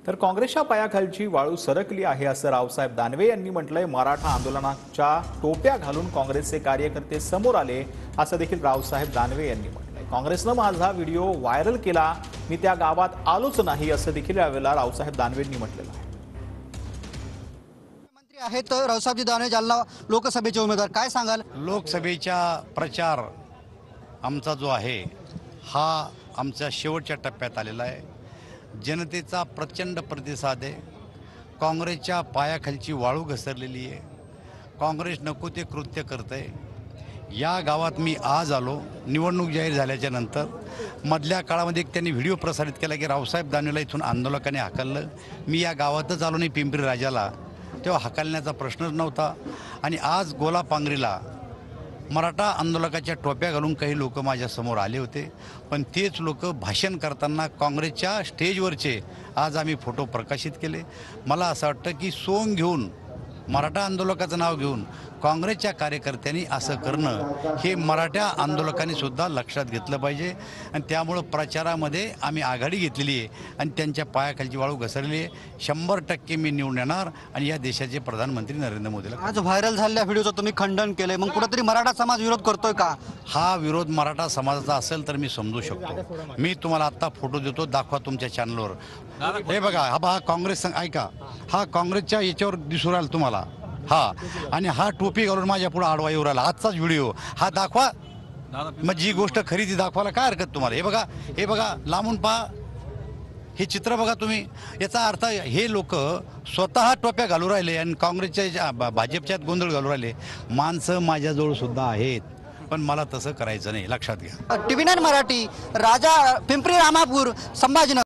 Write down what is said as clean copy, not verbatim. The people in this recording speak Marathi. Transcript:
तर काँग्रेसच्या पायाखालची वाळू सरकली आहे असं रावसाहेब दानवे यांनी म्हटलंय। मराठा आंदोलनाच्या टोप्या घालून काँग्रेसचे कार्यकर्ते समोर आले असं देखील रावसाहेब दानवे यांनी म्हटलंय। काँग्रेसनं माझा व्हिडिओ व्हायरल केला, मी त्या गावात आलोच नाही असं देखील यावेळेला रावसाहेब दानवेंनी म्हटलेलं आहे। मंत्री आहेत रावसाहेबजी दानवे, जालना लोकसभेचे उमेदवार, काय सांगाल? लोकसभेचा प्रचार आमचा जो आहे हा आमच्या शेवटच्या टप्प्यात आलेला आहे। जनतेचा प्रचंड प्रतिसाद आहे। काँग्रेसच्या पायाखालची वाळू घसरलेली आहे। काँग्रेस नको ते कृत्य करत आहे। या गावात मी आज आलो, निवडणूक जाहीर झाल्याच्या नंतर मधल्या काळामध्ये एक त्यांनी व्हिडिओ प्रसारित केला की रावसाहेब दानवेला इथून आंदोलकांनी हाकललं। मी या गावातच आलो नाही पिंपरी राजाला, तेव्हा हाकलण्याचा प्रश्नच नव्हता। आणि आज गोलापांगरीला मराठा आंदोलकाच्या टोप्या घालून काही लोक माझ्यासमोर आले होते, पण तेच लोक भाषण करताना काँग्रेसच्या स्टेजवरचे आज आम्ही फोटो प्रकाशित केले। मला असं वाटतं की सोंग घेऊन मराठा आंदोलकाचं नाव घेऊन काँग्रेसच्या कार्यकर्त्यांनी असं करणं हे मराठा आंदोलकांनी सुद्धा लक्षात घेतलं पाहिजे। आणि त्यामुळं प्रचारामध्ये आम्ही आघाडी घेतलेली आहे आणि त्यांच्या पायाखालची वाळू घसरली आहे। 100% मी निवडून येणार आणि या देशाचे प्रधानमंत्री नरेंद्र मोदीला। आज व्हायरल झालेल्या व्हिडिओचं तुम्ही खंडन केलंय, मग कुठेतरी मराठा समाज विरोध करतोय का? हा विरोध मराठा समाजाचा असेल तर मी समजू शकतो। मी तुम्हाला आत्ता फोटो देतो, दाखवा तुमच्या चॅनलवर। हे बघा, हा काँग्रेस, ऐका, हा काँग्रेसच्या याच्यावर दिसून राहिला तुम्हाला, हा, आणि हा टोपी घालून माझ्या पुढे आडवा येऊ राहिला। आजचाच व्हिडिओ हा दाखवा, मग जी गोष्ट खरी ती दाखवायला काय हरकत तुम्हाला? हे बघा लांबून पहा, हे चित्र बघा तुम्ही। याचा अर्थ हे लोक स्वतः टोप्या घालू राहिले आणि काँग्रेसच्या भाजपच्यात गोंधळ घालू राहिले। माणसं माझ्याजवळ सुद्धा आहेत, पण मला तसं करायचं नाही, लक्षात घ्या। TV9 मराठी, राजा, पिंपरी रामापूर, संभाजीनगर।